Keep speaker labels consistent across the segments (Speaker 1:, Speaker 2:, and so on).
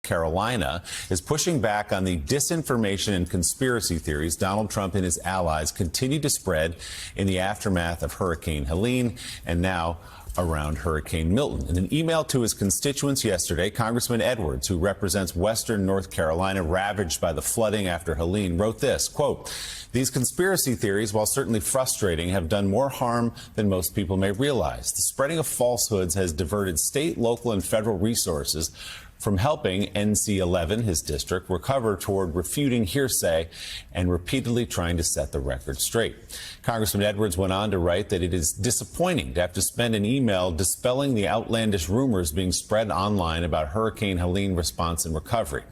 Speaker 1: Carolina, is pushing back on the disinformation and conspiracy theories Donald Trump and his allies continue to spread in the aftermath of Hurricane Helene and now around Hurricane Milton. In an email to his constituents yesterday, Congressman Edwards, who represents western North Carolina ravaged by the flooding after Helene, wrote this, quote, "These conspiracy theories, while certainly frustrating, have done more harm than most people may realize. The spreading of falsehoods has diverted state, local, and federal resources from helping NC-11, his district, recover toward refuting hearsay and repeatedly trying to set the record straight." Congressman Edwards went on to write that it is disappointing to have to spend an email dispelling the outlandish rumors being spread online about Hurricane Helene response and recovery.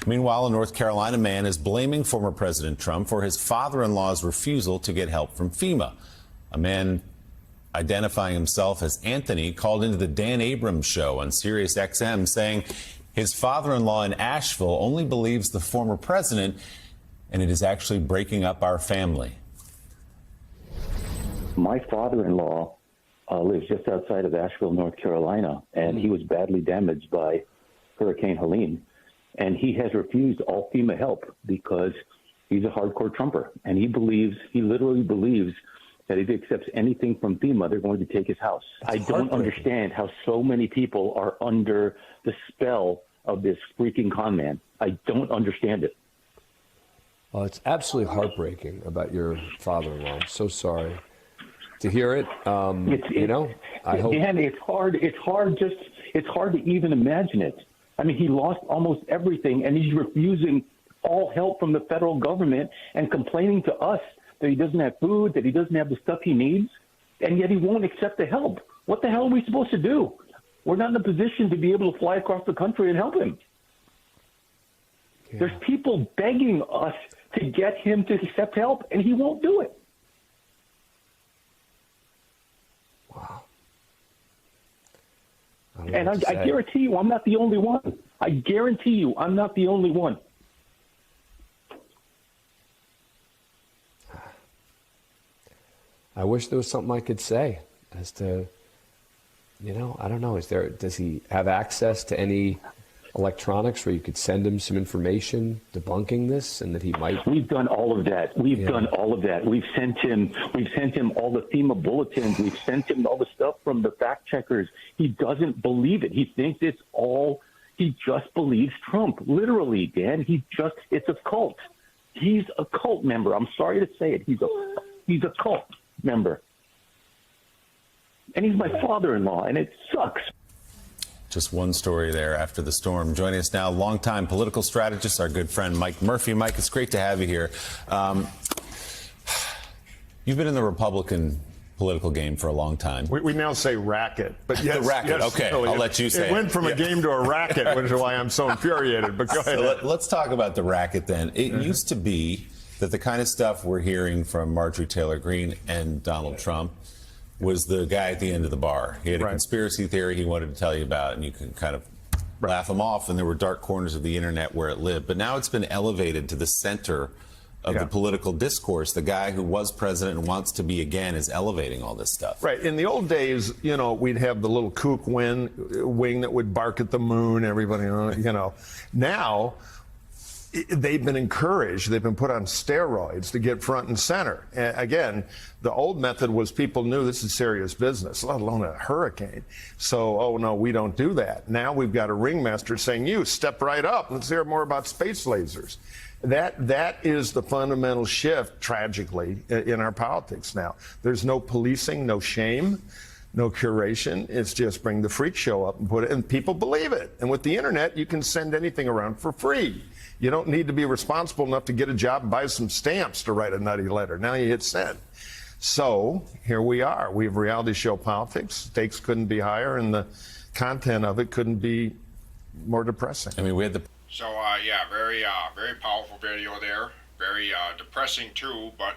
Speaker 1: Meanwhile, a North Carolina man is blaming former President Trump for his father-in-law's refusal to get help from FEMA. A man identifying himself as Anthony called into the Dan Abrams show on Sirius XM saying his father-in-law in Asheville only believes the former president, and it is actually breaking up our family.
Speaker 2: My father-in-law lives just outside of Asheville, North Carolina, and he was badly damaged by Hurricane Helene. And he has refused all FEMA help because he's a hardcore Trumper. And he literally believes that if he accepts anything from FEMA, they're going to take his house. I don't understand how so many people are under the spell of this freaking con man. I don't understand it.
Speaker 3: Well, it's absolutely heartbreaking about your father-in-law. I'm so sorry to hear it. I hope. Man, it's hard to even imagine it. I mean, he lost almost everything, and he's refusing all help from the federal government and complaining to us that he doesn't have food, that he doesn't have the stuff he needs, and yet he won't accept the help. What the hell are we supposed to do? We're not in a position to be able to fly across the country and help him. Yeah. There's people begging us to get him to accept help, and he won't do it. Wow.
Speaker 2: And I guarantee you, I'm not the only one. I guarantee you, I'm not the only one.
Speaker 3: I wish there was something I could say as to, I don't know. Does he have access to any electronics where you could send him some information debunking this, and that he might?
Speaker 2: We've done all of that. We've done all of that. We've sent him all the FEMA bulletins. We've sent him all the stuff from the fact checkers. He doesn't believe it. He thinks it's all, he just believes Trump. Literally, Dan, it's a cult. He's a cult member. I'm sorry to say it. He's a cult member. And he's my father-in-law, and it sucks.
Speaker 1: Just one story there after the storm. Joining us now, longtime political strategist, our good friend Mike Murphy. Mike, it's great to have you here. You've been in the Republican political game for a long time.
Speaker 4: We now say racket, but yes,
Speaker 1: the racket.
Speaker 4: Yes,
Speaker 1: okay,
Speaker 4: really,
Speaker 1: I'll let you say it.
Speaker 4: It went from a game to a racket, which is why I'm so infuriated. But go ahead.
Speaker 1: So let's talk about the racket then. It used to be that the kind of stuff we're hearing from Marjorie Taylor Greene and Donald Trump was the guy at the end of the bar. He had a conspiracy theory he wanted to tell you about, and you can kind of laugh him off, and there were dark corners of the internet where it lived. But now it's been elevated to the center of the political discourse. The guy who was president and wants to be again is elevating all this stuff.
Speaker 4: Right. In the old days, we'd have the little kook wing that would bark at the moon, everybody, Now, they've been encouraged, they've been put on steroids to get front and center. And again, the old method was people knew this is serious business, let alone a hurricane. So, oh no, we don't do that. Now we've got a ringmaster saying, you step right up, let's hear more about space lasers. That is the fundamental shift, tragically, in our politics now. There's no policing, no shame, no curation. It's just bring the freak show up and put it, and people believe it. And with the internet, you can send anything around for free. You don't need to be responsible enough to get a job and buy some stamps to write a nutty letter. Now you hit send. So here we are. We have reality show politics. Stakes couldn't be higher, and the content of it couldn't be more depressing.
Speaker 1: I mean, we had the...
Speaker 5: So, very powerful video there. Very depressing, too, but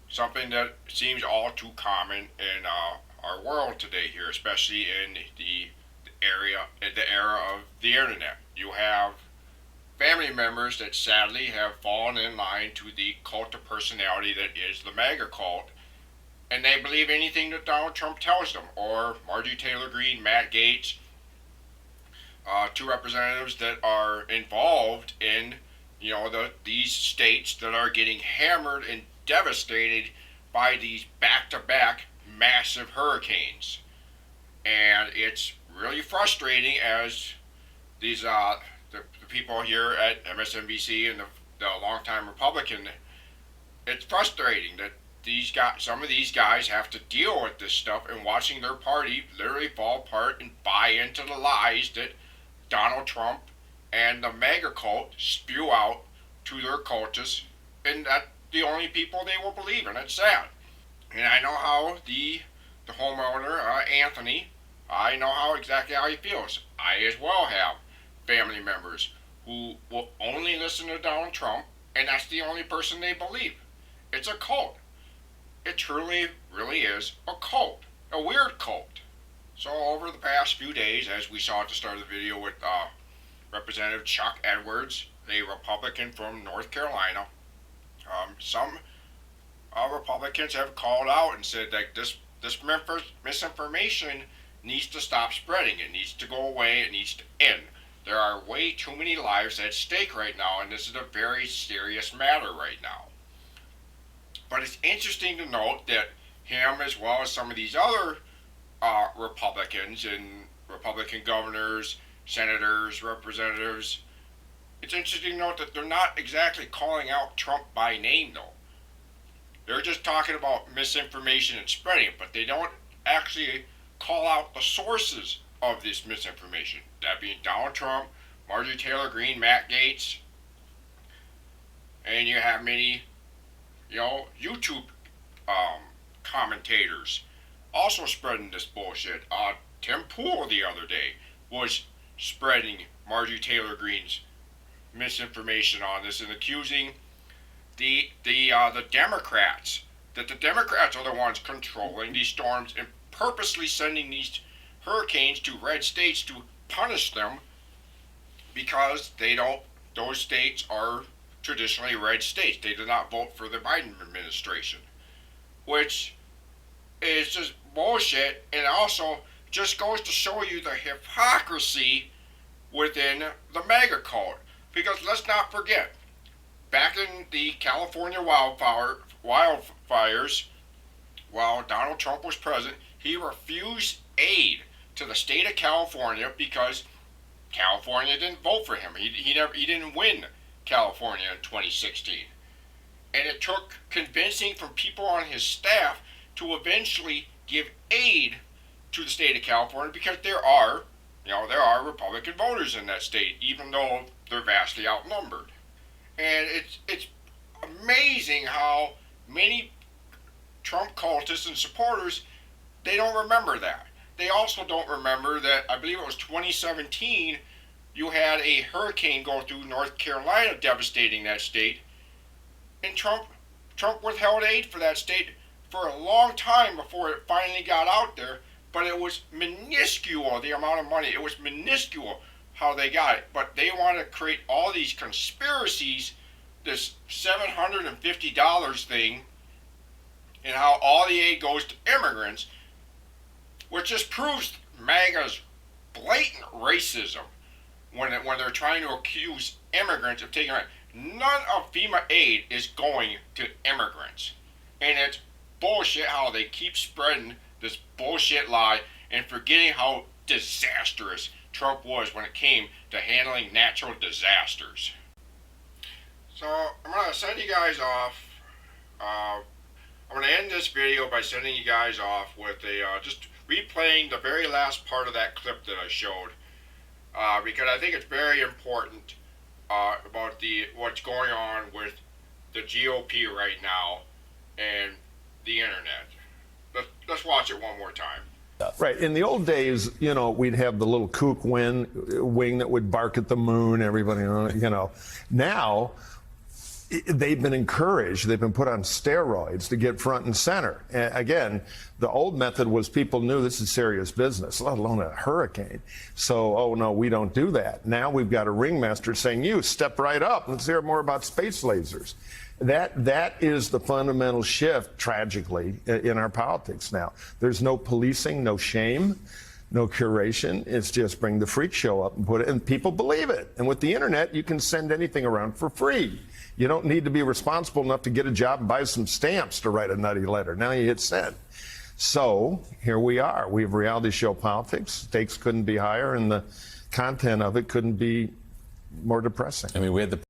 Speaker 5: something that seems all too common in our world today here, especially in the era of the internet. You have family members that sadly have fallen in line to the cult of personality that is the MAGA cult, and they believe anything that Donald Trump tells them, or Marjorie Taylor Greene, Matt Gaetz. two representatives that are involved in, these states that are getting hammered and devastated by these back-to-back massive hurricanes. And it's really frustrating as these the people here at MSNBC and the longtime Republican. It's frustrating that some of these guys have to deal with this stuff and watching their party literally fall apart and buy into the lies that Donald Trump and the MAGA cult spew out to their cultists, and that's the only people they will believe in. It's sad. And I know how the homeowner, Anthony, I know exactly how he feels. I as well have family members who will only listen to Donald Trump, and that's the only person they believe. It's a cult. It truly, really is a cult. A weird cult. So over the past few days, as we saw at the start of the video with Representative Chuck Edwards, a Republican from North Carolina, some Republicans have called out and said that this misinformation needs to stop spreading. It needs to go away. It needs to end. There are way too many lives at stake right now, and this is a very serious matter right now. But it's interesting to note that him, as well as some of these other Republicans and Republican governors, senators, representatives, it's interesting to note that they're not exactly calling out Trump by name, though. They're just talking about misinformation and spreading it, but they don't actually call out the sources of this misinformation. That being Donald Trump, Marjorie Taylor Greene, Matt Gaetz, and you have many, YouTube commentators also spreading this bullshit. Tim Pool the other day was spreading Marjorie Taylor Greene's misinformation on this and accusing the Democrats, that the Democrats are the ones controlling these storms and purposely sending these hurricanes to red states to punish them because those states are traditionally red states. They did not vote for the Biden administration, which is just bullshit, and also just goes to show you the hypocrisy within the MAGA cult. Because let's not forget, back in the California wildfires, while Donald Trump was president, he refused aid to the state of California because California didn't vote for him. He didn't win California in 2016. And it took convincing from people on his staff to eventually give aid to the state of California because there are Republican voters in that state, even though they're vastly outnumbered. And it's amazing how many Trump cultists and supporters, they don't remember that. They also don't remember that, I believe it was 2017, you had a hurricane go through North Carolina, devastating that state, and Trump withheld aid for that state for a long time before it finally got out there, but it was minuscule, the amount of money. It was minuscule how they got it, but they want to create all these conspiracies, this $750 thing, and how all the aid goes to immigrants, which just proves MAGA's blatant racism when they're trying to accuse immigrants of taking right. None of FEMA aid is going to immigrants. And it's bullshit how they keep spreading this bullshit lie and forgetting how disastrous Trump was when it came to handling natural disasters. So I'm going to send you guys off. I'm going to end this video by sending you guys off with just replaying the very last part of that clip that I showed, because I think it's very important about what's going on with the GOP right now and the internet. Let's watch it one more time.
Speaker 4: Right. In the old days, we'd have the little kook wing that would bark at the moon. Everybody, Now, they've been encouraged. They've been put on steroids to get front and center. And again, the old method was people knew this is serious business, let alone a hurricane. So, oh no, we don't do that. Now we've got a ringmaster saying, you step right up. Let's hear more about space lasers. That is the fundamental shift, tragically, in our politics now. There's no policing, no shame. no curation. It's just bring the freak show up and put it, and people believe it. And with the internet, you can send anything around for free. You don't need to be responsible enough to get a job and buy some stamps to write a nutty letter. Now you hit send. So here we are. We have reality show politics. Stakes couldn't be higher, and the content of it couldn't be more depressing.
Speaker 1: I mean, we had the